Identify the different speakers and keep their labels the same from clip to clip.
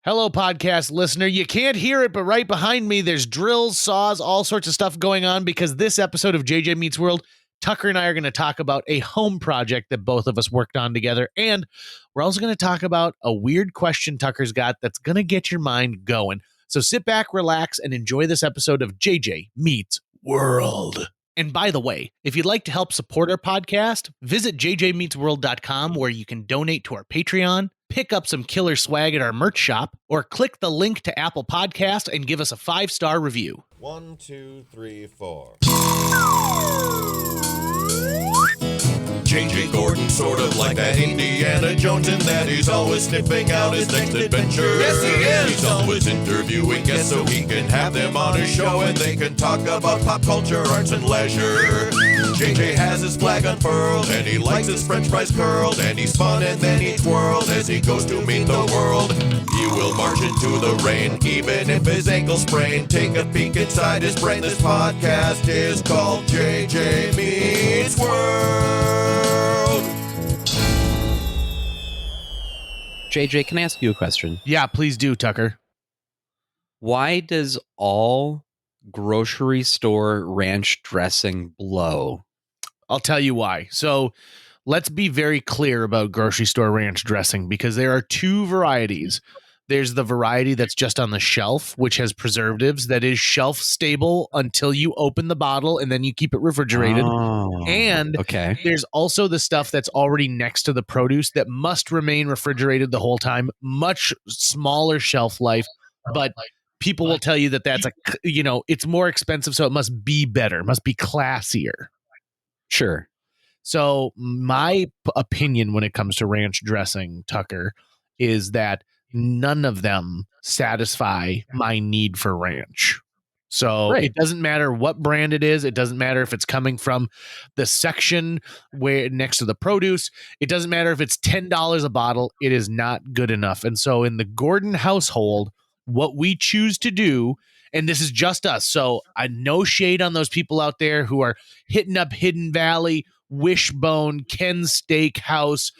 Speaker 1: Hello, podcast listener. You can't hear it, but right behind me, there's drills, saws, all sorts of stuff going on because this episode of JJ Meets World, Tucker and I are going to talk about a home project that both of us worked on together. And we're also going to talk about a weird question Tucker's got that's going to get your mind going. So sit back, relax, and enjoy this episode of JJ Meets World. And by the way, if you'd like to help support our podcast, visit jjmeetsworld.com where you can donate to our Patreon, pick up some killer swag at our merch shop, or click the link to Apple Podcast and give us a 5-star review.
Speaker 2: 1, 2, 3, 4. J.J. Gordon, sort of like that Indiana Jones, in that he's always sniffing out his next adventure. Yes, he is. He's always interviewing guests so he can have them on his show and they can talk about pop culture, arts, and leisure. J.J. has his flag unfurled and he likes his french fries curled, and he's fun and then he twirled as he goes to meet the world. He will march into the rain even if his ankle sprained. Take a peek inside his brain. This podcast is called JJ Meets World.
Speaker 3: JJ, can I ask you a question?
Speaker 1: Yeah, please do, Tucker.
Speaker 3: Why does all grocery store ranch dressing blow?
Speaker 1: I'll tell you why. So let's be very clear about grocery store ranch dressing because there are two varieties. There's the variety that's just on the shelf, which has preservatives, that is shelf stable until you open the bottle and then you keep it refrigerated. And there's also the stuff that's already next to the produce that must remain refrigerated the whole time. Much smaller shelf life, but people will tell you that that's it's more expensive, so it must be better, must be classier.
Speaker 3: Sure.
Speaker 1: So my opinion when it comes to ranch dressing, Tucker, is that none of them satisfy my need for ranch. So It doesn't matter what brand it is. It doesn't matter if it's coming from the section where next to the produce. It doesn't matter if it's $10 a bottle. It is not good enough. And so in the Gordon household, what we choose to do, and this is just us, so no shade on those people out there who are hitting up Hidden Valley, Wishbone, Ken's Steakhouse,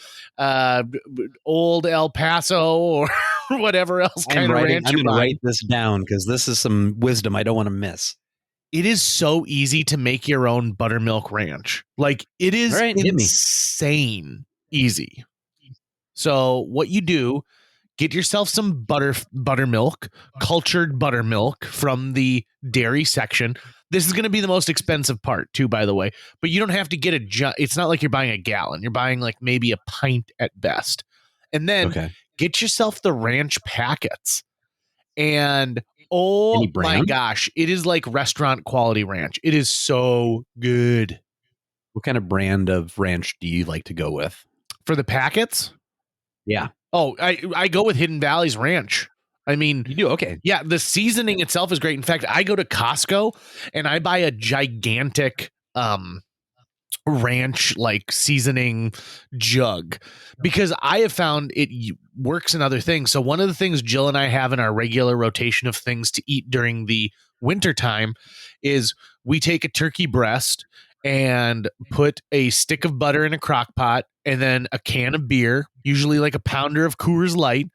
Speaker 1: Old El Paso, or whatever else kind of ranch.
Speaker 3: I'm going to write this down because this is some wisdom I don't want to miss.
Speaker 1: It is so easy to make your own buttermilk ranch. Like, it is insane easy. So what you do, get yourself some buttermilk, cultured buttermilk from the dairy section. This is going to be the most expensive part too, by the way, but you don't have to get it's not like you're buying a gallon. You're buying like maybe a pint at best. And then get yourself the ranch packets. And oh my gosh, it is like restaurant quality ranch. It is so good.
Speaker 3: What kind of brand of ranch do you like to go with?
Speaker 1: For the packets?
Speaker 3: Yeah.
Speaker 1: Oh, I go with Hidden Valley's ranch. I mean,
Speaker 3: you do? Okay.
Speaker 1: Yeah, the seasoning itself is great. In fact, I go to Costco and I buy a gigantic ranch like seasoning jug because I have found it works in other things. So one of the things Jill and I have in our regular rotation of things to eat during the wintertime is we take a turkey breast and put a stick of butter in a crock pot and then a can of beer, usually like a pounder of Coors Light,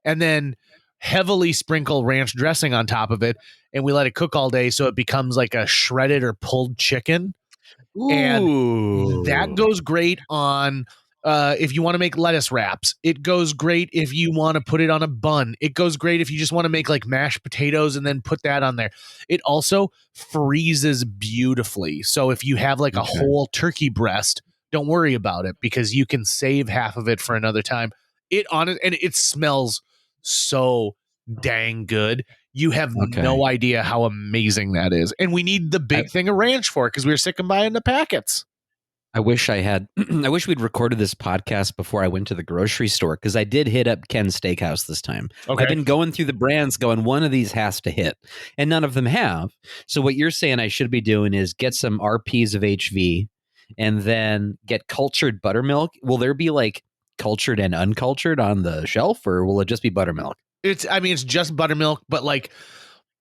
Speaker 1: and then heavily sprinkle ranch dressing on top of it. And we let it cook all day so it becomes like a shredded or pulled chicken. Ooh. And that goes great on if you want to make lettuce wraps. It goes great if you want to put it on a bun. It goes great if you just want to make like mashed potatoes and then put that on there. It also freezes beautifully. So if you have like a whole turkey breast, don't worry about it because you can save half of it for another time. And it smells so dang good. You have no idea how amazing that is. And we need the big thing of ranch for it because we were sick of buying the packets.
Speaker 3: I wish we'd recorded this podcast before I went to the grocery store because I did hit up Ken's Steakhouse this time. Okay. I've been going through the brands going, one of these has to hit, and none of them have. So what you're saying I should be doing is get some RPs of HV and then get cultured buttermilk. Will there be like cultured and uncultured on the shelf, or will it just be buttermilk?
Speaker 1: It's just buttermilk, but like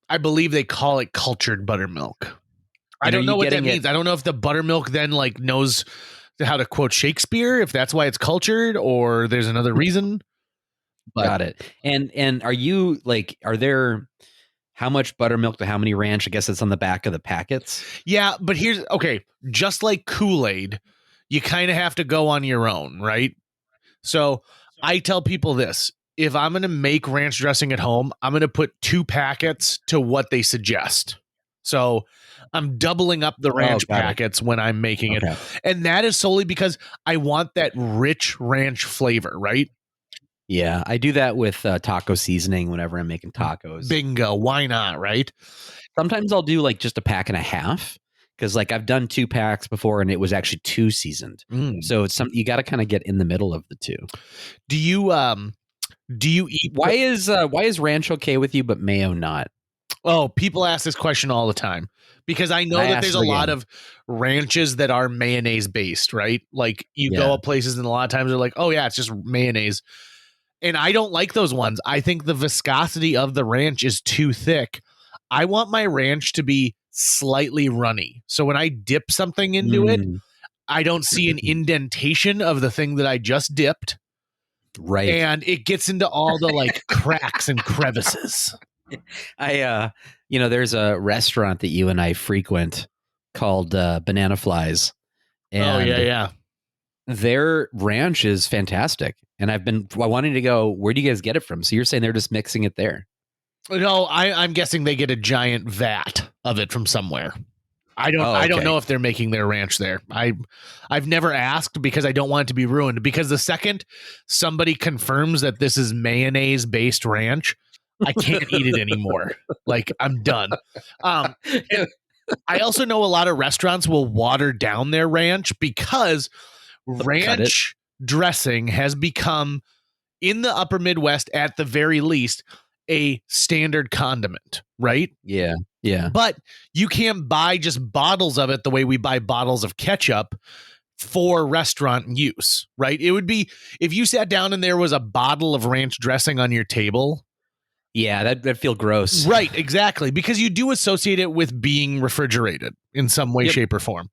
Speaker 1: I believe they call it cultured buttermilk. I don't know what that means. I don't know if the buttermilk then like knows how to quote Shakespeare, if that's why it's cultured, or there's another reason. But
Speaker 3: got it. And are you like, are there how much buttermilk to how many ranch? I guess it's on the back of the packets.
Speaker 1: yeah, but here's okay. Just like Kool-Aid, you kind of have to go on your own, right? So I tell people this: if I'm going to make ranch dressing at home, I'm going to put 2 packets to what they suggest. So I'm doubling up the ranch
Speaker 3: got it.
Speaker 1: packets when I'm making it.
Speaker 3: Okay.
Speaker 1: And that is solely because I want that rich ranch flavor, right?
Speaker 3: Yeah, I do that with taco seasoning whenever I'm making tacos.
Speaker 1: Bingo. Why not, right?
Speaker 3: Sometimes I'll do like just a pack and a half because like I've done 2 packs before and it was actually 2 seasoned. So it's something you got to kind of get in the middle of the 2.
Speaker 1: Do you eat
Speaker 3: Why is ranch okay with you but mayo not?
Speaker 1: Oh, people ask this question all the time because I know that there's a lot of ranches that are mayonnaise based, right? Like you go up places and a lot of times they're like, oh yeah, it's just mayonnaise. And I don't like those ones. I think the viscosity of the ranch is too thick. I want my ranch to be slightly runny. So when I dip something into it, I don't see an indentation of the thing that I just dipped.
Speaker 3: Right.
Speaker 1: And it gets into all the like cracks and crevices.
Speaker 3: There's a restaurant that you and I frequent called Banana Flies. And
Speaker 1: yeah.
Speaker 3: Their ranch is fantastic. And I've been wanting to go, where do you guys get it from? So you're saying they're just mixing it there?
Speaker 1: No, I'm guessing they get a giant vat of it from somewhere. I don't know if they're making their ranch there. I've never asked because I don't want it to be ruined. Because the second somebody confirms that this is mayonnaise based ranch, I can't eat it anymore. Like I'm done. And I also know a lot of restaurants will water down their ranch because ranch dressing has become, in the upper Midwest at the very least, a standard condiment, right?
Speaker 3: Yeah.
Speaker 1: But you can't buy just bottles of it the way we buy bottles of ketchup for restaurant use, right? It would be if you sat down and there was a bottle of ranch dressing on your table.
Speaker 3: Yeah, that'd feel gross.
Speaker 1: Right, exactly. Because you do associate it with being refrigerated in some way, shape, or form.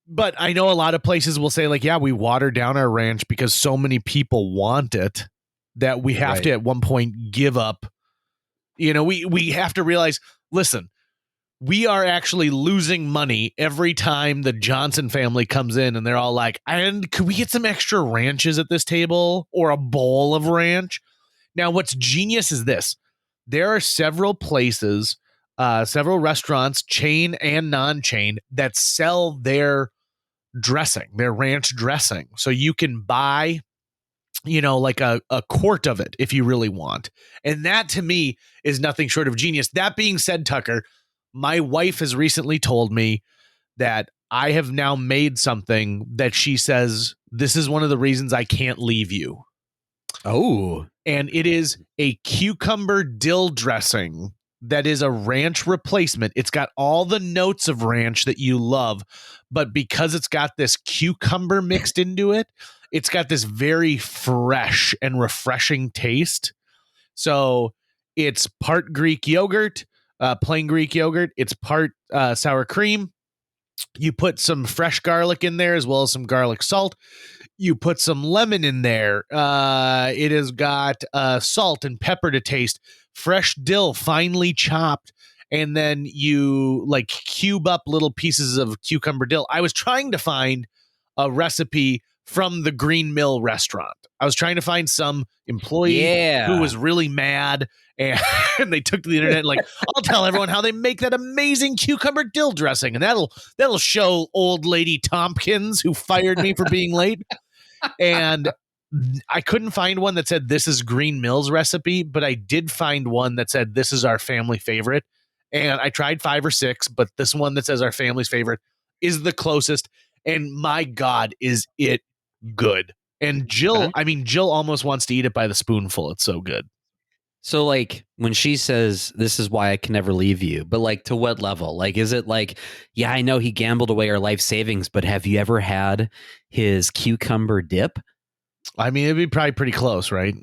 Speaker 1: But I know a lot of places will say, like, yeah, we water down our ranch because so many people want it that we have to at one point give up. You know, we have to realize, listen, we are actually losing money every time the Johnson family comes in and they're all like, and could we get some extra ranches at this table or a bowl of ranch? Now, what's genius is this. There are several places, several restaurants, chain and non-chain, that sell their dressing, their ranch dressing. So you can buy, like a quart of it if you really want. And that to me is nothing short of genius. That being said, Tucker, my wife has recently told me that I have now made something that she says, this is one of the reasons I can't leave you.
Speaker 3: Oh.
Speaker 1: And it is a cucumber dill dressing that is a ranch replacement. It's got all the notes of ranch that you love, but because it's got this cucumber mixed into it, it's got this very fresh and refreshing taste. So it's part Greek yogurt, plain Greek yogurt. It's part sour cream. You put some fresh garlic in there as well as some garlic salt. You put some lemon in there. It has got salt and pepper to taste, fresh dill finely chopped, and then you like cube up little pieces of cucumber dill. I was trying to find a recipe from the Green Mill restaurant. I was trying to find some employee who was really mad and they took to the internet like, I'll tell everyone how they make that amazing cucumber dill dressing. And that'll show old lady Tompkins who fired me for being late. And I couldn't find one that said this is Green Mill's recipe, but I did find one that said this is our family favorite. And I tried 5 or 6, but this one that says our family's favorite is the closest. And my God, is it good. And Jill almost wants to eat it by the spoonful. It's so good.
Speaker 3: So like when she says, this is why I can never leave you, but like to what level? Like, is it like, yeah, I know he gambled away our life savings, but have you ever had his cucumber dip?
Speaker 1: I mean, it'd be probably pretty close, right?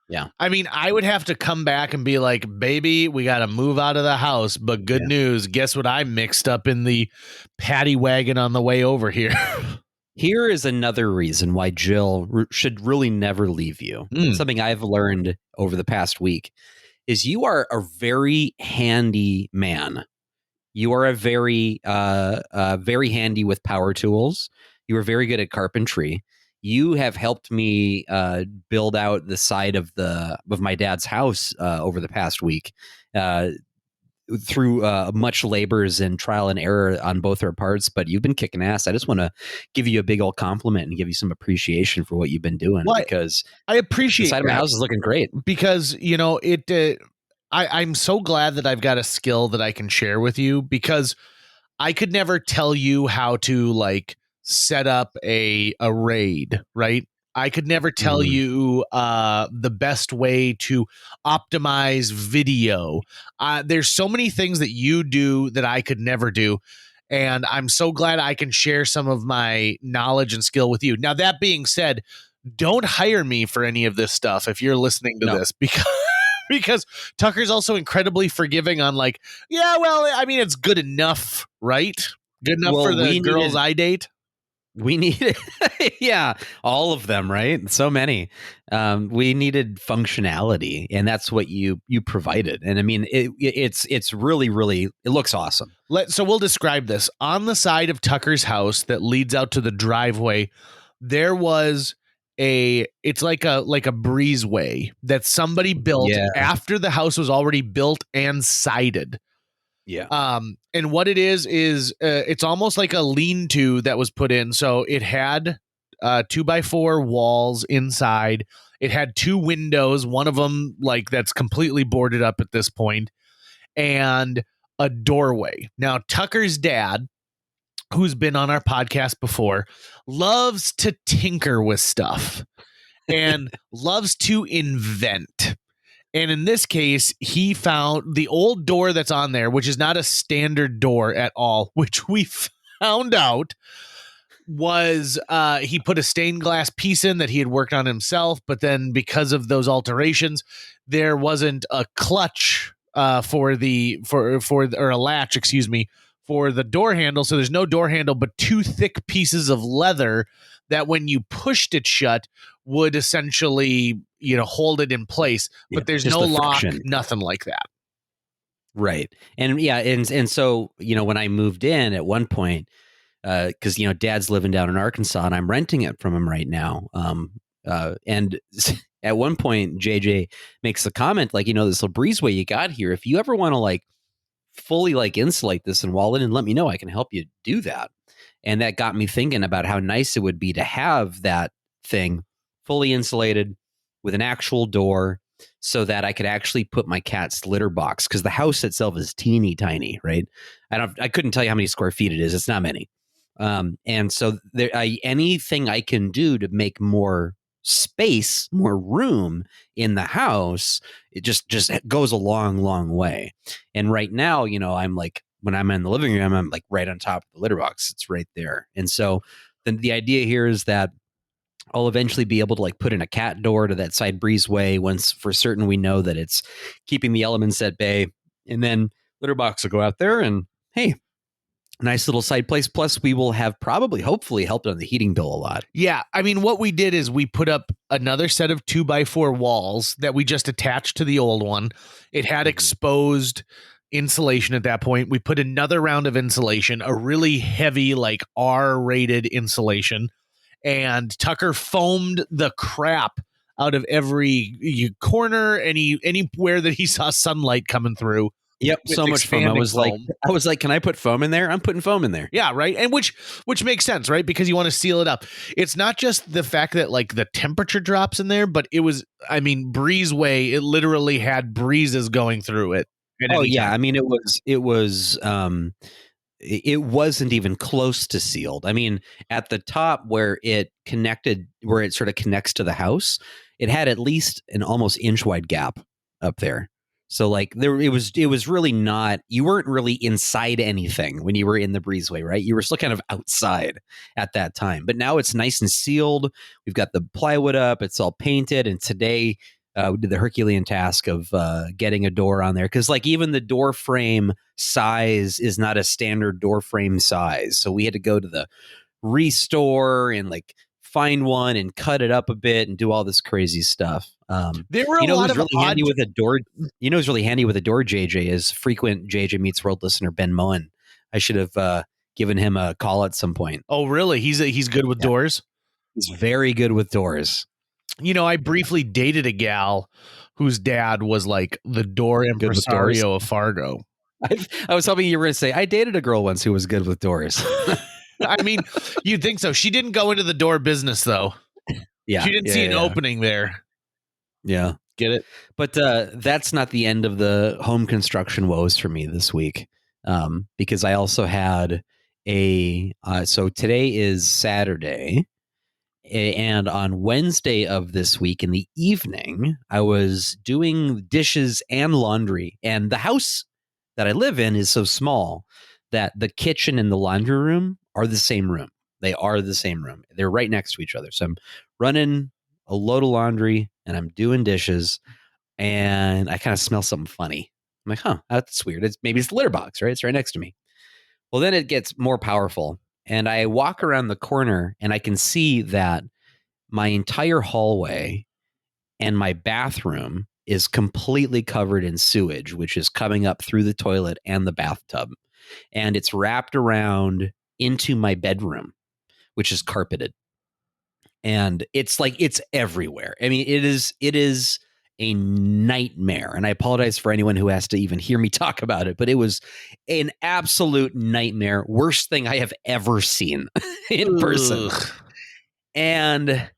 Speaker 3: Yeah.
Speaker 1: I mean, I would have to come back and be like, baby, we got to move out of the house. But good news. Guess what I mixed up in the paddy wagon on the way over here?
Speaker 3: Here is another reason why Jill should really never leave you. Something I've learned over the past week is you are a very handy man. You are a very handy with power tools. You are very good at carpentry. You have helped me build out the side of my dad's house over the past week through much labors and trial and error on both our parts. But you've been kicking ass. I just want to give you a big old compliment and give you some appreciation for what you've been doing, because
Speaker 1: I appreciate
Speaker 3: the side of my house is looking great.
Speaker 1: Because I'm so glad that I've got a skill that I can share with you, because I could never tell you how to like set up a raid, right? I could never tell you the best way to optimize video. There's so many things that you do that I could never do. And I'm so glad I can share some of my knowledge and skill with you. Now, that being said, don't hire me for any of this stuff if you're listening to this, because Tucker's also incredibly forgiving on like, yeah, well, I mean, it's good enough, right? Good enough for the girls I date.
Speaker 3: We needed, yeah, all of them, right? So many. We needed functionality, and that's what you provided. And I mean, it's really, really, it looks awesome.
Speaker 1: So we'll describe this. On the side of Tucker's house that leads out to the driveway, there was it's like a breezeway that somebody built after the house was already built and sided.
Speaker 3: Yeah.
Speaker 1: And what it is it's almost like a lean-to that was put in. So it had 2x4 walls inside. It had 2 windows, one of them like that's completely boarded up at this point, and a doorway. Now, Tucker's dad, who's been on our podcast before, loves to tinker with stuff and loves to invent. And in this case, he found the old door that's on there, which is not a standard door at all, which we found out was he put a stained glass piece in that he had worked on himself. But then because of those alterations, there wasn't a clutch or a latch, excuse me, for the door handle. So there's no door handle, but 2 thick pieces of leather that when you pushed it shut would essentially, hold it in place, but there's no lock, nothing like that.
Speaker 3: Right. And yeah. And so, when I moved in at one point, cause dad's living down in Arkansas and I'm renting it from him right now. And at one point JJ makes the comment, like, this little breezeway you got here, if you ever want to like fully like insulate this and wall it in, let me know. I can help you do that. And that got me thinking about how nice it would be to have that thing fully insulated with an actual door so that I could actually put my cat's litter box, because the house itself is teeny tiny, right? I couldn't tell you how many square feet it is. It's not many. And so anything I can do to make more space, more room in the house, it just goes a long, long way. And right now, I'm like, when I'm in the living room, I'm like right on top of the litter box. It's right there. And so the idea here is that I'll eventually be able to like put in a cat door to that side breezeway once for certain we know that it's keeping the elements at bay. And then litter box will go out there and, hey, nice little side place. Plus we will have hopefully helped on the heating bill a lot.
Speaker 1: Yeah. I mean, what we did is we put up another set of 2x4 walls that we just attached to the old one. It had exposed insulation at that point. We put another round of insulation, a really heavy, like R-rated insulation, and Tucker foamed the crap out of every corner, anywhere that he saw sunlight coming through.
Speaker 3: Yep, so much foam. I was like, can I put foam in there? I'm putting foam in there.
Speaker 1: Yeah, right. And which makes sense, right? Because you want to seal it up. It's not just the fact that like the temperature drops in there, but it was, breezeway, it literally had breezes going through it.
Speaker 3: Oh yeah, I mean it wasn't even close to sealed. I mean, at the top where it sort of connects to the house, it had at least an almost inch wide gap up there. So like it was really not, you weren't really inside anything when you were in the breezeway, right? You were still kind of outside at that time. But now it's nice and sealed. We've got the plywood up, it's all painted, and today we did the Herculean task of getting a door on there, because like even the door frame size is not a standard door frame size. So we had to go to the restore and like find one and cut it up a bit and do all this crazy stuff.
Speaker 1: There were a lot
Speaker 3: who's
Speaker 1: of
Speaker 3: really
Speaker 1: odd.
Speaker 3: handy with a door. Who's really handy with a door, JJ, is frequent JJ Meets World listener Ben Moen. I should have given him a call at some point.
Speaker 1: Oh, really? He's good with doors?
Speaker 3: He's very good with doors.
Speaker 1: I briefly dated a gal whose dad was like the door impresario of Fargo.
Speaker 3: I was hoping you were going to say, I dated a girl once who was good with doors.
Speaker 1: I mean, you'd think so. She didn't go into the door business, though.
Speaker 3: Yeah.
Speaker 1: She didn't see an opening there.
Speaker 3: Yeah.
Speaker 1: Get it?
Speaker 3: But that's not the end of the home construction woes for me this week, because I also had so today is Saturday, and on Wednesday of this week in the evening, I was doing dishes and laundry, and the house that I live in is so small that the kitchen and the laundry room are the same room. They are the same room. They're right next to each other. So I'm running a load of laundry and I'm doing dishes, and I kind of smell something funny. I'm like, huh, that's weird. Maybe it's the litter box, right? It's right next to me. Well, then it gets more powerful, and I walk around the corner and I can see that my entire hallway and my bathroom is completely covered in sewage, which is coming up through the toilet and the bathtub. And it's wrapped around into my bedroom, which is carpeted. And it's like, it's everywhere. I mean, it is a nightmare. And I apologize for anyone who has to even hear me talk about it, but it was an absolute nightmare. Worst thing I have ever seen in person. And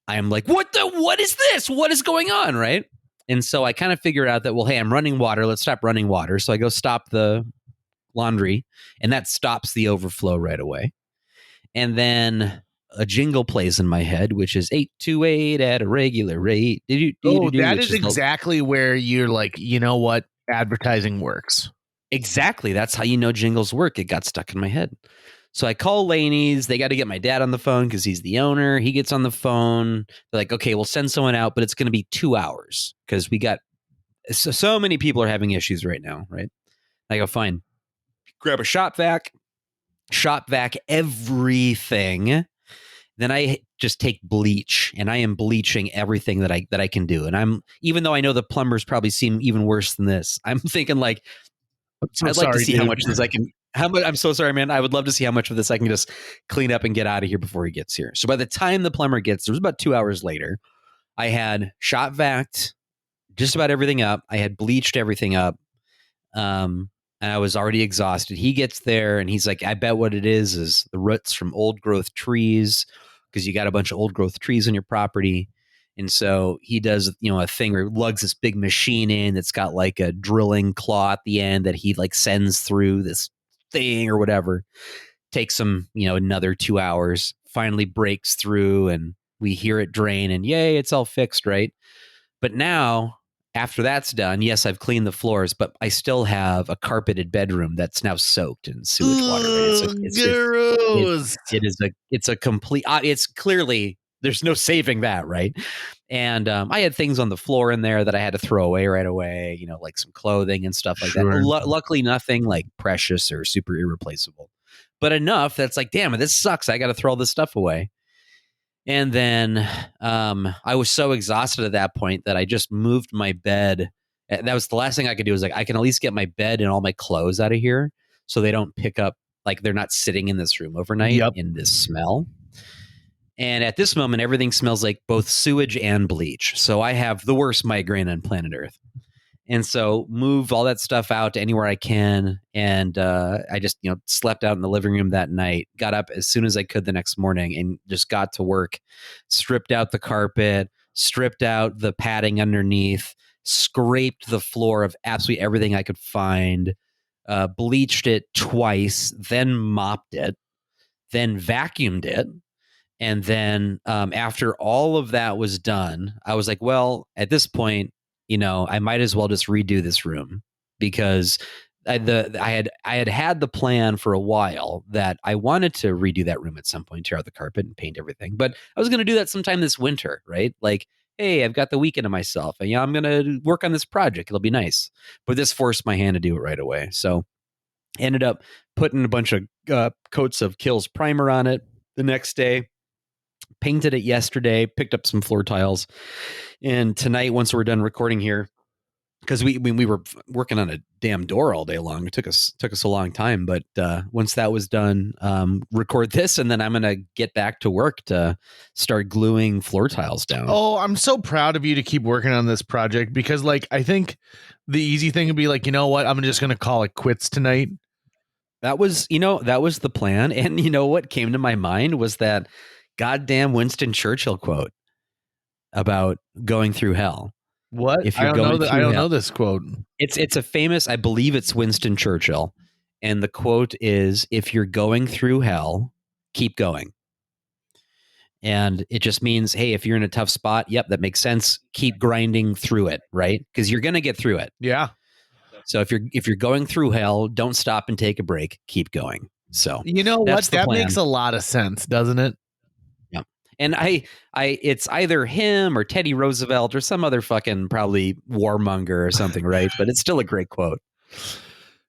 Speaker 3: I'm like, what is this? What is going on? Right. And so I kind of figured out that, well, hey, I'm running water. Let's stop running water. So I go stop the laundry, and that stops the overflow right away. And then a jingle plays in my head, which is 828 at a regular rate.
Speaker 1: That is exactly where you're like, you know what? Advertising works.
Speaker 3: Exactly. That's how you know jingles work. It got stuck in my head. So I call Laney's. They got to get my dad on the phone because he's the owner. He gets on the phone. They're like, okay, we'll send someone out, but it's going to be 2 hours because we got so many people are having issues right now, right? I go, fine. Grab a shop vac everything. Then I just take bleach, and I am bleaching everything that I can do. And even though I know the plumbers probably seem even worse than this, I'm thinking like, I'd like to see how much of this I can. I'm so sorry, man. I would love to see how much of this I can just clean up and get out of here before he gets here. So by the time the plumber gets there, it was about 2 hours later. I had shop vac'd just about everything up. I had bleached everything up. And I was already exhausted. He gets there and he's like, I bet what it is the roots from old growth trees, because you got a bunch of old growth trees on your property. And so he does, a thing where he lugs this big machine in that's got like a drilling claw at the end that he like sends through this thing or whatever. Takes him, another 2 hours, finally breaks through, and we hear it drain, and yay, it's all fixed, right? But now, after that's done, yes, I've cleaned the floors, but I still have a carpeted bedroom that's now soaked in sewage water. It's a complete. It's clearly there's no saving that, right? And I had things on the floor in there that I had to throw away right away. Like some clothing and stuff like that. Luckily, nothing like precious or super irreplaceable, but enough that's like, damn it, this sucks. I got to throw all this stuff away. And then I was so exhausted at that point that I just moved my bed. That was the last thing I could do. Was like, I can at least get my bed and all my clothes out of here so they don't pick up, like they're not sitting in this room overnight in this smell. And at this moment, everything smells like both sewage and bleach. So I have the worst migraine on planet Earth. And so move all that stuff out to anywhere I can. And I just, slept out in the living room that night, got up as soon as I could the next morning and just got to work, stripped out the carpet, stripped out the padding underneath, scraped the floor of absolutely everything I could find, bleached it twice, then mopped it, then vacuumed it. And then after all of that was done, I was like, well, at this point, I might as well just redo this room, because I had the plan for a while that I wanted to redo that room at some point, tear out the carpet and paint everything. But I was going to do that sometime this winter, right? Like, hey, I've got the weekend to myself, and I'm going to work on this project. It'll be nice. But this forced my hand to do it right away. So ended up putting a bunch of coats of Kills primer on it. the next day. Painted it yesterday, picked up some floor tiles. And tonight, once we're done recording here, because we were working on a damn door all day long. It took us a long time, but once that was done, record this, and then I'm gonna get back to work to start gluing floor tiles down.
Speaker 1: Oh, I'm so proud of you to keep working on this project, because like I think the easy thing would be like, you know what, I'm just gonna call it quits tonight.
Speaker 3: That was the plan, and you know what came to my mind was that goddamn Winston Churchill quote about going through hell.
Speaker 1: What?
Speaker 3: If you're
Speaker 1: I don't know this quote.
Speaker 3: It's a famous, I believe it's Winston Churchill. And the quote is, if you're going through hell, keep going. And it just means, hey, if you're in a tough spot, yep, that makes sense. Keep grinding through it, right? Because you're going to get through it.
Speaker 1: Yeah.
Speaker 3: So if you're going through hell, don't stop and take a break. Keep going. So
Speaker 1: you know what? That makes a lot of sense, doesn't it?
Speaker 3: Yeah. And it's either him or Teddy Roosevelt or some other fucking probably warmonger or something, right? But it's still a great quote.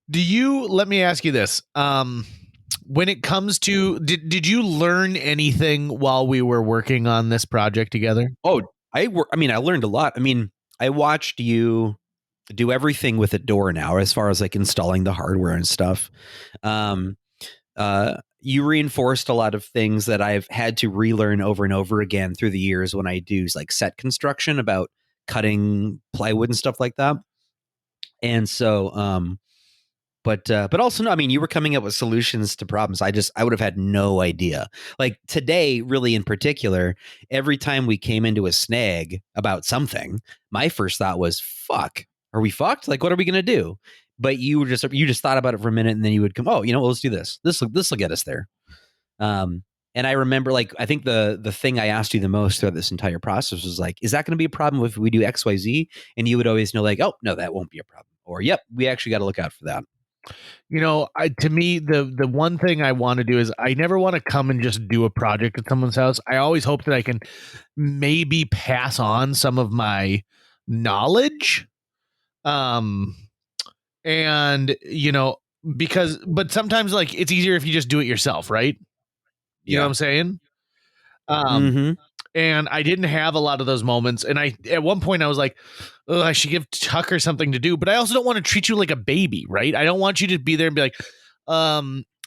Speaker 1: Let me ask you this. When it comes to, did you learn anything while we were working on this project together?
Speaker 3: Oh, I learned a lot. I mean, I watched you do everything with a door now, as far as like installing the hardware and stuff. You reinforced a lot of things that I've had to relearn over and over again through the years when I do like set construction about cutting plywood and stuff like that. And so, but also, no, I mean, you were coming up with solutions to problems. I would have had no idea. Like today, really in particular, every time we came into a snag about something, my first thought was, fuck, are we fucked? Like, what are we going to do? But you just thought about it for a minute, and then you would come, oh, you know, well, let's do this. This will get us there. And I remember, like, I think the thing I asked you the most throughout this entire process was like, is that going to be a problem if we do X, Y, Z? And you would always know, like, oh, no, that won't be a problem. Or, yep, we actually got to look out for that.
Speaker 1: You know, to me, the one thing I want to do is I never want to come and just do a project at someone's house. I always hope that I can maybe pass on some of my knowledge. And you know, but sometimes like it's easier if you just do it yourself, right? You know what I'm saying? And I didn't have a lot of those moments. And at one point I was like, oh, I should give Tucker something to do, but I also don't want to treat you like a baby, right? I don't want you to be there and be like,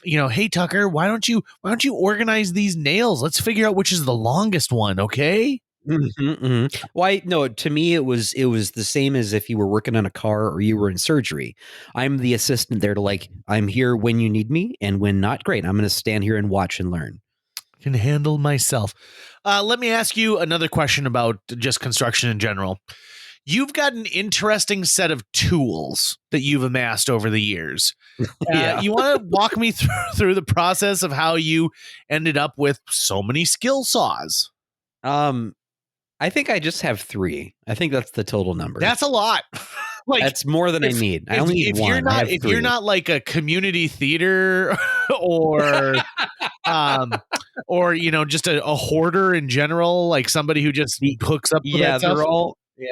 Speaker 1: you know, hey Tucker, why don't you organize these nails? Let's figure out which is the longest one, okay?
Speaker 3: Why? No, to me, it was the same as if you were working on a car or you were in surgery. I'm the assistant there to like, I'm here when you need me, and when not, great. I'm going to stand here and watch and learn.
Speaker 1: Can handle myself. Let me ask you another question about just construction in general. You've got an interesting set of tools that you've amassed over the years.
Speaker 3: Yeah.
Speaker 1: You want to walk me through the process of how you ended up with so many skill saws?
Speaker 3: I think I just have 3. I think that's the total number.
Speaker 1: That's a lot.
Speaker 3: Like, that's more than I need. I only need one.
Speaker 1: If you're not like a community theater or or you know, just a hoarder in general, like somebody who just hooks up with that stuff.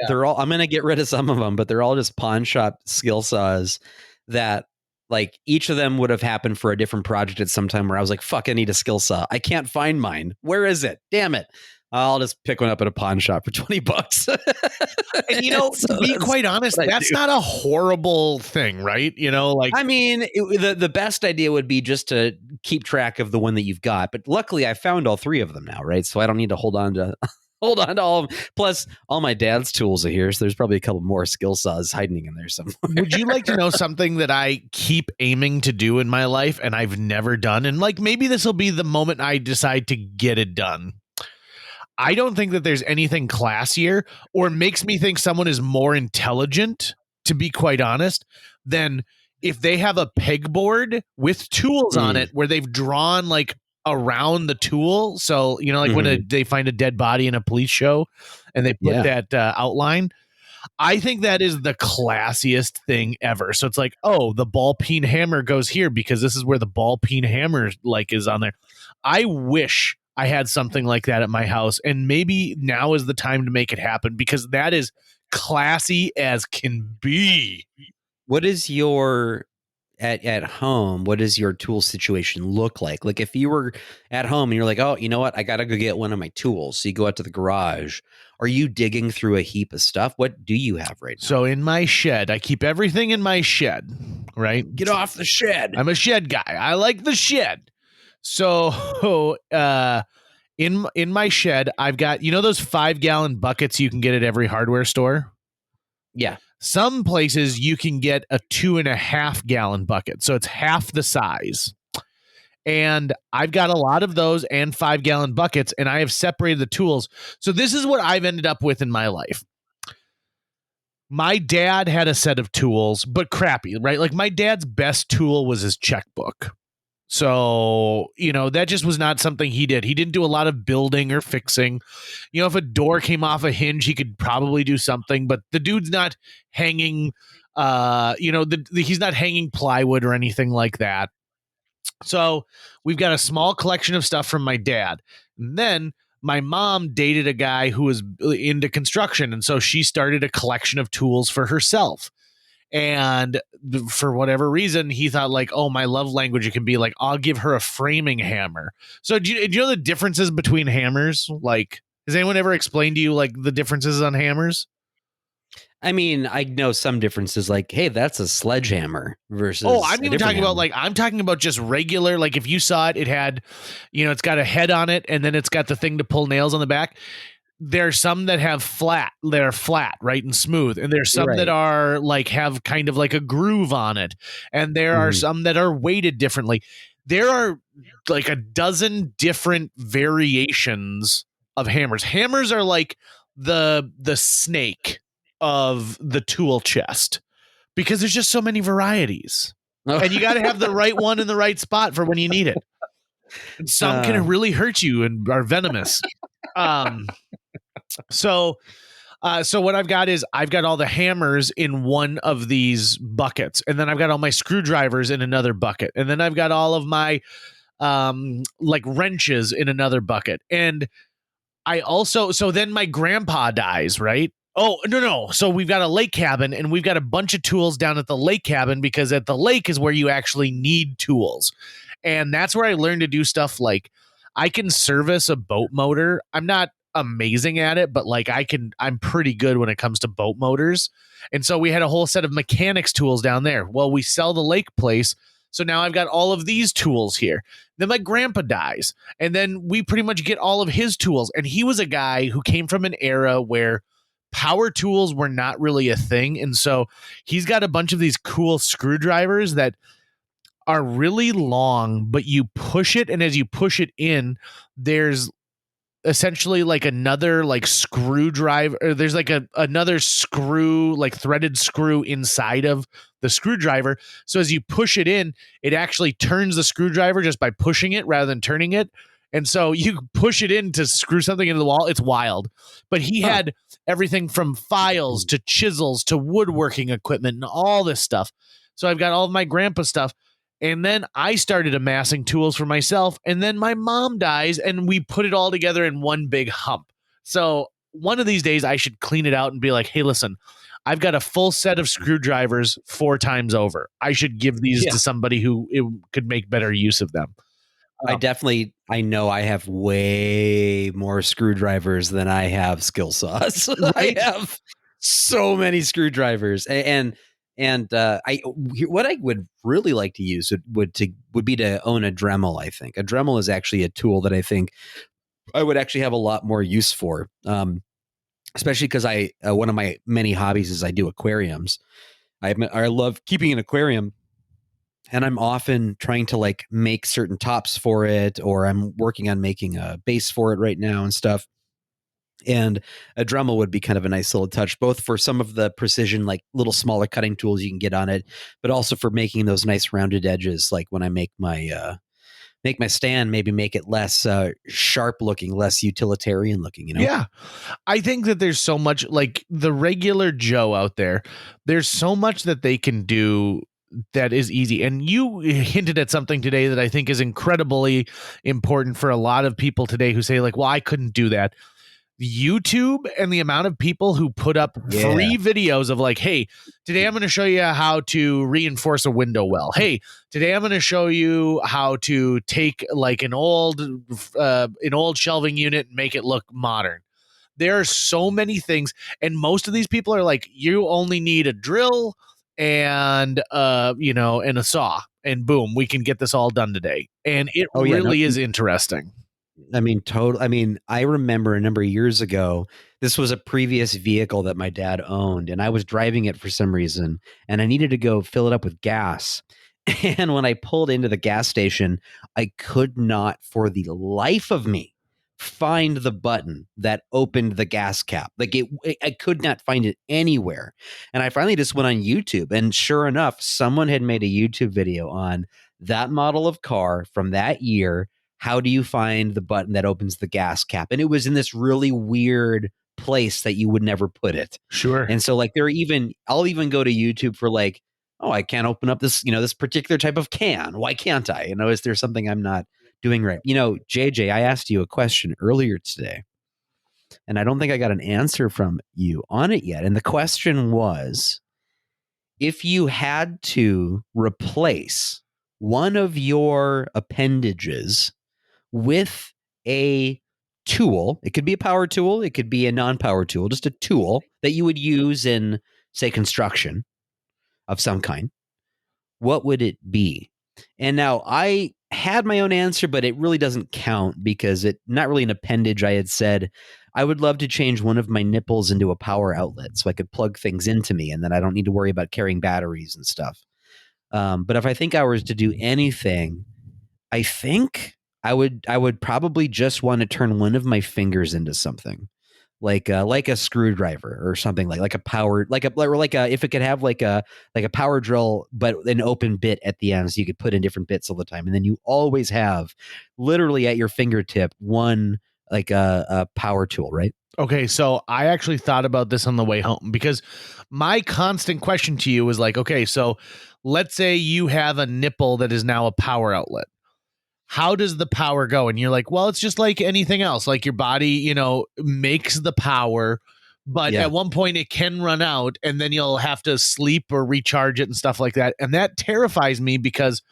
Speaker 3: They're all I'm gonna get rid of some of them, but they're all just pawn shop skill saws that, like, each of them would have happened for a different project at some time where I was like, fuck, I need a skill saw. I can't find mine. Where is it? Damn it. I'll just pick one up at a pawn shop for $20.
Speaker 1: And you know, so to be quite honest, that's not a horrible thing, right? You know, like, I
Speaker 3: mean, the best idea would be just to keep track of the one that you've got. But luckily, I found all 3 of them now, right? So I don't need to hold on to all of them. Plus, all my dad's tools are here, so there's probably a couple more skill saws hiding in there somewhere.
Speaker 1: Would you like to know something that I keep aiming to do in my life and I've never done? And like, maybe this will be the moment I decide to get it done. I don't think that there's anything classier or makes me think someone is more intelligent, to be quite honest, than if they have a pegboard with tools on it where they've drawn like around the tool. So, you know, like when they find a dead body in a police show and they put that outline. I think that is the classiest thing ever. So it's like, oh, the ball peen hammer goes here because this is where the ball peen hammer like is on there. I wish I had something like that at my house, and maybe now is the time to make it happen because that is classy as can be.
Speaker 3: What is your at home, what does your tool situation look like? Like if you were at home and you're like, oh, you know what? I got to go get one of my tools. So you go out to the garage. Are you digging through a heap of stuff? What do you have right now?
Speaker 1: So in my shed, I keep everything in my shed, right?
Speaker 3: Get off the shed.
Speaker 1: I'm a shed guy. I like the shed. So in my shed, I've got, those 5-gallon buckets you can get at every hardware store?
Speaker 3: Yeah.
Speaker 1: Some places you can get a 2.5-gallon bucket. So it's half the size. And I've got a lot of those and 5-gallon buckets, and I have separated the tools. So this is what I've ended up with in my life. My dad had a set of tools, but crappy, right? Like my dad's best tool was his checkbook. So, that just was not something he did. He didn't do a lot of building or fixing. If a door came off a hinge, he could probably do something, but the dude's not hanging, he's not hanging plywood or anything like that. So we've got a small collection of stuff from my dad. And then my mom dated a guy who was into construction. And so she started a collection of tools for herself. And for whatever reason, he thought like, oh, my love language, it can be like, I'll give her a framing hammer. So do you know the differences between hammers? Like, has anyone ever explained to you like the differences on hammers?
Speaker 3: I mean, I know some differences like, hey, that's a sledgehammer versus.
Speaker 1: Oh, I'm even talking about I'm talking about just regular. Like if you saw it, it had, it's got a head on it and then it's got the thing to pull nails on the back. There's some that have they're flat, right, and smooth. And there's some that are like have kind of like a groove on it. And there are some that are weighted differently. There are like a dozen different variations of hammers. Hammers are like the snake of the tool chest because there's just so many varieties. And you got to have the right one in the right spot for when you need it. And some can really hurt you and are venomous. So what I've got is I've got all the hammers in one of these buckets, and then I've got all my screwdrivers in another bucket, and then I've got all of my like wrenches in another bucket. And I also, so then my grandpa dies, right? Oh, no. So we've got a lake cabin and we've got a bunch of tools down at the lake cabin because at the lake is where you actually need tools. And that's where I learned to do stuff like I can service a boat motor. I'm not amazing at it, but like I'm pretty good when it comes to boat motors. And so we had a whole set of mechanics tools down there. Well, we sell the lake place. So now I've got all of these tools here. Then my grandpa dies. And then we pretty much get all of his tools. And he was a guy who came from an era where power tools were not really a thing. And so he's got a bunch of these cool screwdrivers that are really long, but you push it. And as you push it in, there's essentially like another like screwdriver, or there's like another screw, like threaded screw inside of the screwdriver. So as you push it in, it actually turns the screwdriver just by pushing it rather than turning it. And so you push it in to screw something into the wall. It's wild. But he had everything from files to chisels to woodworking equipment and all this stuff. So I've got all of my grandpa stuff. And then I started amassing tools for myself. And then my mom dies and we put it all together in one big hump. So one of these days I should clean it out and be like, hey, listen, I've got a full set of screwdrivers 4 times over. I should give these to somebody who could make better use of them.
Speaker 3: I know I have way more screwdrivers than I have skill saws. Right? I have so many screwdrivers, and what I would really like to use would be to own a Dremel. I think a Dremel is actually a tool that I think I would actually have a lot more use for, especially because one of my many hobbies is I do aquariums. I love keeping an aquarium. And I'm often trying to like make certain tops for it, or I'm working on making a base for it right now and stuff. And a Dremel would be kind of a nice little touch, both for some of the precision, like little smaller cutting tools you can get on it, but also for making those nice rounded edges. Like when I make my stand, maybe make it less sharp looking, less utilitarian looking,
Speaker 1: Yeah. I think that there's so much like the regular Joe out there. There's so much that they can do that is easy. And you hinted at something today that I think is incredibly important for a lot of people today who say like, well, I couldn't do that. YouTube and the amount of people who put up free videos of like, hey, today I'm going to show you how to reinforce a window well. Hey, today I'm going to show you how to take like an old shelving unit and make it look modern. There are so many things, and most of these people are like, you only need a drill and and a saw, and boom, we can get this all done today. And it really is interesting.
Speaker 3: I mean, I remember a number of years ago, this was a previous vehicle that my dad owned, and I was driving it for some reason, and I needed to go fill it up with gas. And when I pulled into the gas station, I could not, for the life of me, find the button that opened the gas cap. Like I could not find it anywhere. And I finally just went on YouTube, and sure enough, someone had made a YouTube video on that model of car from that year. How do you find the button that opens the gas cap? And it was in this really weird place that you would never put it.
Speaker 1: Sure.
Speaker 3: And so like I'll even go to YouTube for like, oh, I can't open up this, this particular type of can. Why can't I? Is there something I'm not doing right? JJ, I asked you a question earlier today, and I don't think I got an answer from you on it yet. And the question was, if you had to replace one of your appendages with a tool, it could be a power tool, it could be a non-power tool, just a tool that you would use in, say, construction of some kind, what would it be? And now I had my own answer, but it really doesn't count because it's not really an appendage. I had said I would love to change one of my nipples into a power outlet so I could plug things into me, and then I don't need to worry about carrying batteries and stuff. But if I think I was to do anything, I think I would probably just want to turn one of my fingers into something like a screwdriver or something like a power, if it could have like a power drill, but an open bit at the end, so you could put in different bits all the time. And then you always have literally at your fingertip one, like a power tool, right?
Speaker 1: Okay, so I actually thought about this on the way home, because my constant question to you was like, okay, so let's say you have a nipple that is now a power outlet. How does the power go? And you're like, well, it's just like anything else. Like your body, makes the power, but at one point it can run out, and then you'll have to sleep or recharge it and stuff like that. And that terrifies me, because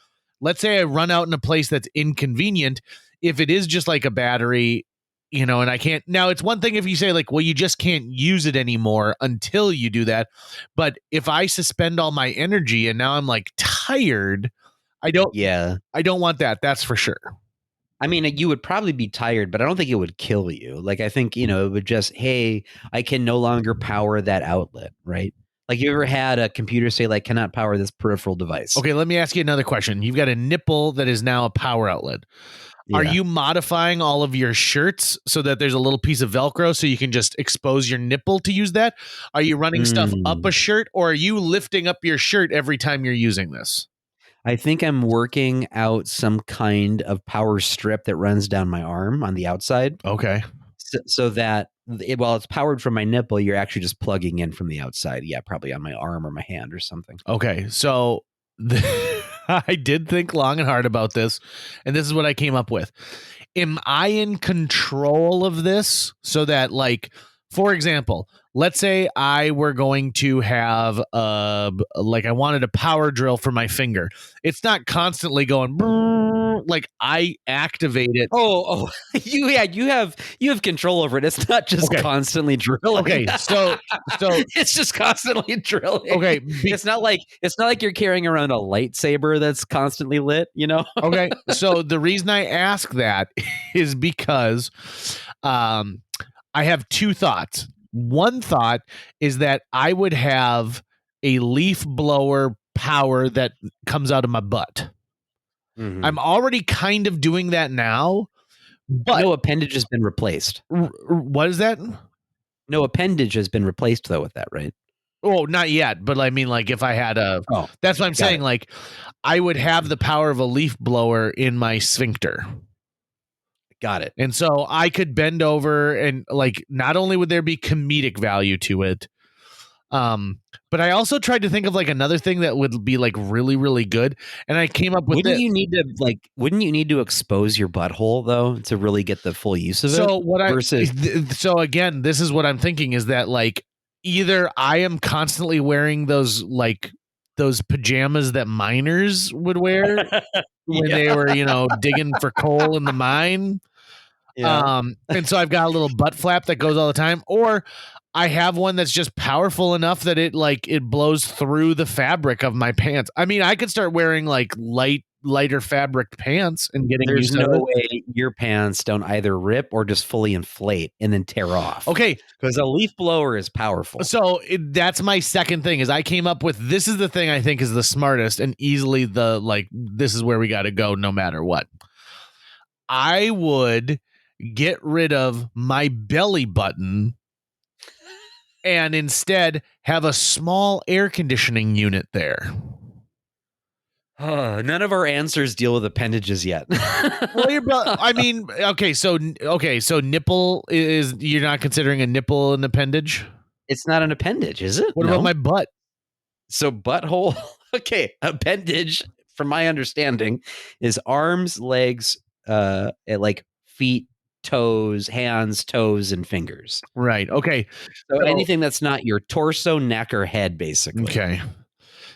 Speaker 1: let's say I run out in a place that's inconvenient. If it is just like a battery, and I can't. Now, it's one thing if you say like, well, you just can't use it anymore until you do that. But if I suspend all my energy and now I'm like tired, I don't want that. That's for sure.
Speaker 3: I mean, you would probably be tired, but I don't think it would kill you. Like, I think, it would just, hey, I can no longer power that outlet, right? Like, you ever had a computer say, like, cannot power this peripheral device?
Speaker 1: Okay, let me ask you another question. You've got a nipple that is now a power outlet. Yeah. Are you modifying all of your shirts so that there's a little piece of Velcro so you can just expose your nipple to use that? Are you running stuff up a shirt, or are you lifting up your shirt every time you're using this?
Speaker 3: I think I'm working out some kind of power strip that runs down my arm on the outside.
Speaker 1: Okay.
Speaker 3: So that while it's powered from my nipple, you're actually just plugging in from the outside. Yeah, probably on my arm or my hand or something.
Speaker 1: Okay. So I did think long and hard about this, and this is what I came up with. Am I in control of this so that, like, for example, let's say I were going to have I wanted a power drill for my finger. It's not constantly going like I activate it.
Speaker 3: Oh, you have control over it. It's not just constantly drilling.
Speaker 1: Okay, so
Speaker 3: it's just constantly drilling.
Speaker 1: Okay,
Speaker 3: it's not like you're carrying around a lightsaber that's constantly lit.
Speaker 1: Okay, so the reason I ask that is because I have two thoughts. One thought is that I would have a leaf blower power that comes out of my butt. Mm-hmm. I'm already kind of doing that now, but
Speaker 3: no appendage has been replaced.
Speaker 1: What is that?
Speaker 3: No appendage has been replaced though with that, right?
Speaker 1: Oh, not yet. But I mean, like if I had that's what I'm saying. Like I would have the power of a leaf blower in my sphincter.
Speaker 3: Got it.
Speaker 1: And so I could bend over, and like not only would there be comedic value to it, But I also tried to think of like another thing that would be like really, really good. And I came up with
Speaker 3: Wouldn't you need to expose your butthole though to really get the full use of
Speaker 1: so
Speaker 3: it?
Speaker 1: what I
Speaker 3: Versus
Speaker 1: so again, this is what I'm thinking is that like either I am constantly wearing those pajamas that miners would wear when they were, digging for coal in the mine.
Speaker 3: Yeah.
Speaker 1: And so I've got a little butt flap that goes all the time, or I have one that's just powerful enough that it blows through the fabric of my pants. I mean, I could start wearing like lighter fabric pants and getting
Speaker 3: There's
Speaker 1: used
Speaker 3: no
Speaker 1: to it.
Speaker 3: way your pants don't either rip or just fully inflate and then tear off.
Speaker 1: Okay,
Speaker 3: because a leaf blower is powerful.
Speaker 1: so that's my second thing is I came up with this is the thing I think is the smartest and easily this is where we got to go no matter what. I would get rid of my belly button and instead have a small air conditioning unit there.
Speaker 3: None of our answers deal with appendages yet.
Speaker 1: Well, I mean, okay, so nipple is you're not considering a nipple an appendage?
Speaker 3: It's not an appendage, is it?
Speaker 1: What about my butt?
Speaker 3: So butthole, okay, appendage, from my understanding, is arms, legs, like feet, toes, hands, toes, and fingers.
Speaker 1: Right. Okay.
Speaker 3: So anything that's not your torso, neck, or head, basically.
Speaker 1: Okay.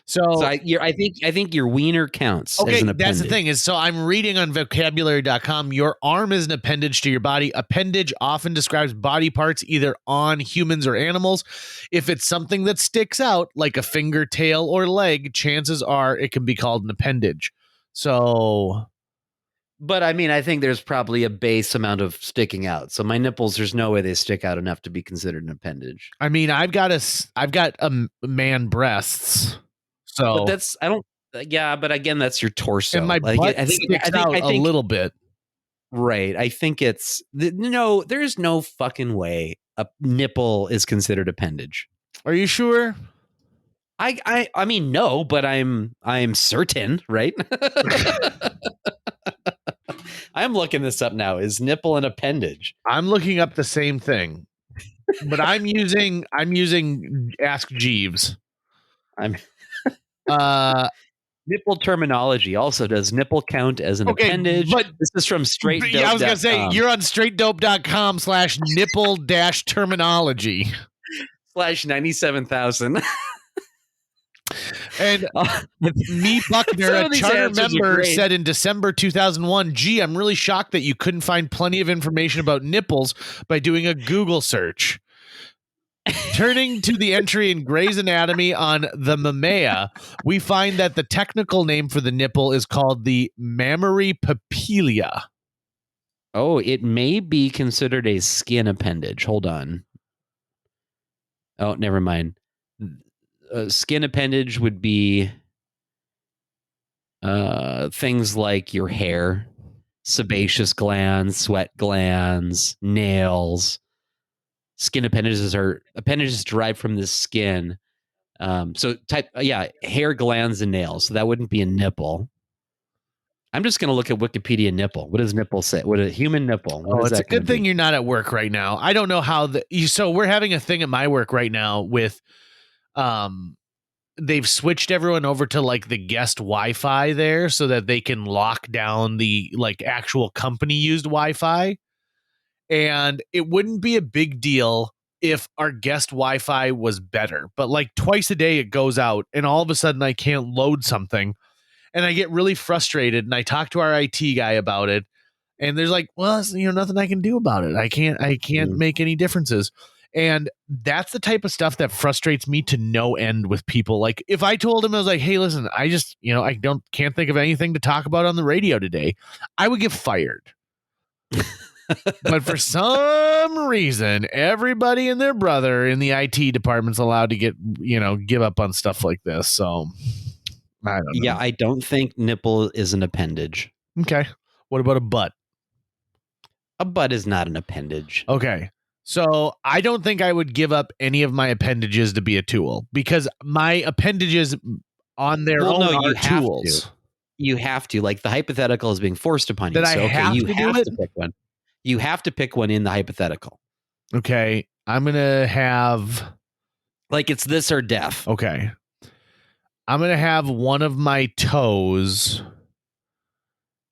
Speaker 3: So I think your wiener counts.
Speaker 1: Okay,
Speaker 3: as an
Speaker 1: that's
Speaker 3: appendage.
Speaker 1: the thing is, so I'm reading on vocabulary.com, your arm is an appendage to your body. Appendage often describes body parts either on humans or animals. If it's something that sticks out, like a finger, tail, or leg, chances are it can be called an appendage. So...
Speaker 3: But I mean, I think there's probably a base amount of sticking out. So my nipples, there's no way they stick out enough to be considered an appendage.
Speaker 1: I mean, I've got man breasts. So
Speaker 3: But but again, that's your torso.
Speaker 1: And my butt sticks out a little bit.
Speaker 3: Right. I think there's no fucking way a nipple is considered appendage.
Speaker 1: Are you sure?
Speaker 3: I mean, no, but I'm certain, right? I'm looking this up now. Is nipple an appendage?
Speaker 1: I'm looking up the same thing, but I'm using Ask Jeeves.
Speaker 3: Nipple terminology also does nipple count as an appendage. But this is from StraightDope.
Speaker 1: Yeah, I was gonna say you're on straightdope.com/nipple-terminology
Speaker 3: /97,000.
Speaker 1: And me Buckner, a charter member, said in December 2001, gee, I'm really shocked that you couldn't find plenty of information about nipples by doing a Google search. Turning to the entry in Grey's Anatomy on the mammea, we find that the technical name for the nipple is called the mammary papilla.
Speaker 3: Oh, it may be considered a skin appendage. Hold on. Oh, never mind. Skin appendage would be things like your hair, sebaceous glands, sweat glands, nails. Skin appendages are appendages derived from the skin. Hair, glands, and nails. So that wouldn't be a nipple. I'm just going to look at Wikipedia nipple. What does nipple say? What a human nipple?
Speaker 1: It's a good thing you're not at work right now. I don't know how so we're having a thing at my work right now with they've switched everyone over to like the guest Wi-Fi there so that they can lock down the like actual company used Wi-Fi. And it wouldn't be a big deal if our guest Wi-Fi was better, but like twice a day it goes out and all of a sudden I can't load something and I get really frustrated and I talk to our IT guy about it and there's like, well, nothing I can do about it. I can't make any differences. And that's the type of stuff that frustrates me to no end with people. Like if I told him, I was like, hey, listen, I just, I can't think of anything to talk about on the radio today, I would get fired. But for some reason, everybody and their brother in the IT department's allowed to give up on stuff like this. So I don't know.
Speaker 3: Yeah, I don't think nipple is an appendage.
Speaker 1: Okay. What about a butt?
Speaker 3: A butt is not an appendage.
Speaker 1: Okay. So I don't think I would give up any of my appendages to be a tool because my appendages on their own are tools.
Speaker 3: You have to. Like the hypothetical is being forced upon you.
Speaker 1: You have to
Speaker 3: pick one. You have to pick one in the hypothetical.
Speaker 1: Okay. I'm going to have
Speaker 3: Like it's this or death.
Speaker 1: Okay. I'm going to have one of my toes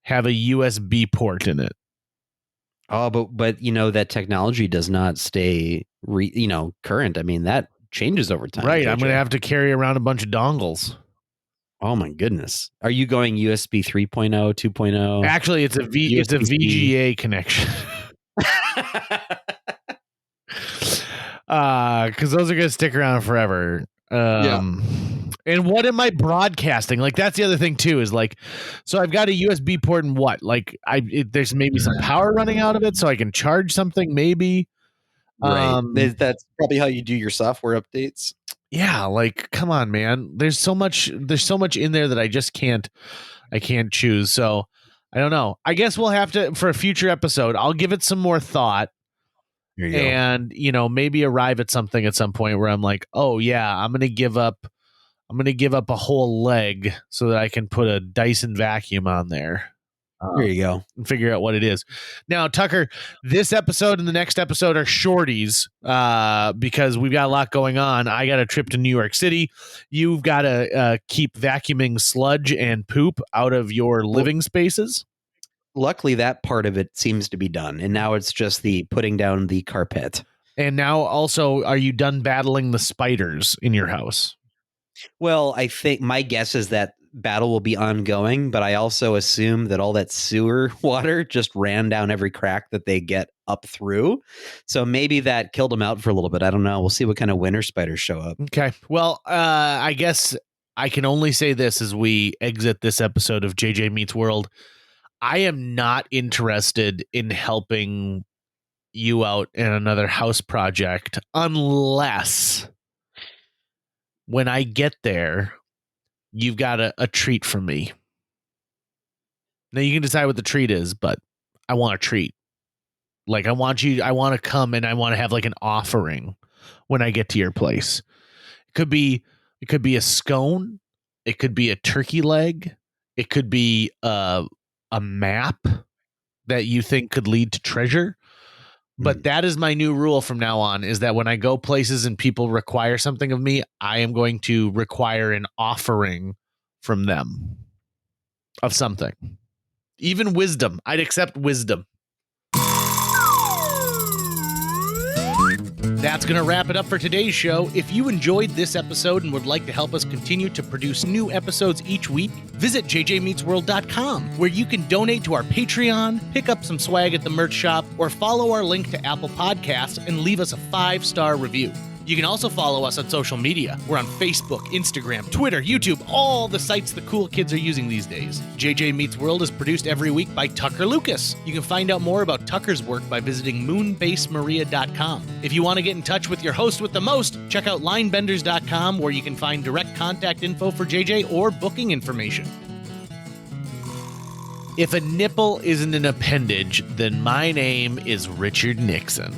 Speaker 1: have a USB port in it.
Speaker 3: Oh, but that technology does not stay current. I mean, that changes over time.
Speaker 1: Right.
Speaker 3: JJ.
Speaker 1: I'm going to have to carry around a bunch of dongles.
Speaker 3: Oh my goodness. Are you going USB 3.0, 2.0?
Speaker 1: Actually, it's a VGA connection. Because those are going to stick around forever. And what am I broadcasting? Like, that's the other thing too, is like, so I've got a USB port and what? Like there's maybe some power running out of it so I can charge something maybe.
Speaker 3: Right. That's probably how you do your software updates.
Speaker 1: Yeah. Like, come on, man. There's so much in there that I can't choose. So I don't know. I guess we'll have to, for a future episode, I'll give it some more thought.
Speaker 3: There you go.
Speaker 1: And, maybe arrive at something at some point where I'm like, oh yeah, I'm going to give up a whole leg so that I can put a Dyson vacuum on there.
Speaker 3: There you go.
Speaker 1: And figure out what it is. Now, Tucker, this episode and the next episode are shorties because we've got a lot going on. I got a trip to New York City. You've got to keep vacuuming sludge and poop out of your living spaces.
Speaker 3: Luckily, that part of it seems to be done. And now it's just the putting down the carpet.
Speaker 1: And now also, are you done battling the spiders in your house?
Speaker 3: Well, I think my guess is that battle will be ongoing, but I also assume that all that sewer water just ran down every crack that they get up through. So maybe that killed them out for a little bit. I don't know. We'll see what kind of winter spiders show up.
Speaker 1: Okay. Well, I guess I can only say this as we exit this episode of JJ Meets World. I am not interested in helping you out in another house project unless when I get there, you've got a treat for me. Now you can decide what the treat is, but I want a treat. Like I want to come and I want to have like an offering when I get to your place. It could be a scone. It could be a turkey leg. It could be a map that you think could lead to treasure. But that is my new rule from now on, is that when I go places and people require something of me, I am going to require an offering from them of something. Even wisdom. I'd accept wisdom. That's going to wrap it up for today's show. If you enjoyed this episode and would like to help us continue to produce new episodes each week, visit jjmeetsworld.com, where you can donate to our Patreon, pick up some swag at the merch shop, or follow our link to Apple Podcasts and leave us a 5-star review. You can also follow us on social media. We're on Facebook, Instagram, Twitter, YouTube, all the sites the cool kids are using these days. JJ Meets World is produced every week by Tucker Lucas. You can find out more about Tucker's work by visiting moonbasemaria.com. If you want to get in touch with your host with the most, check out linebenders.com, where you can find direct contact info for JJ or booking information. If a nipple isn't an appendage, then my name is Richard Nixon.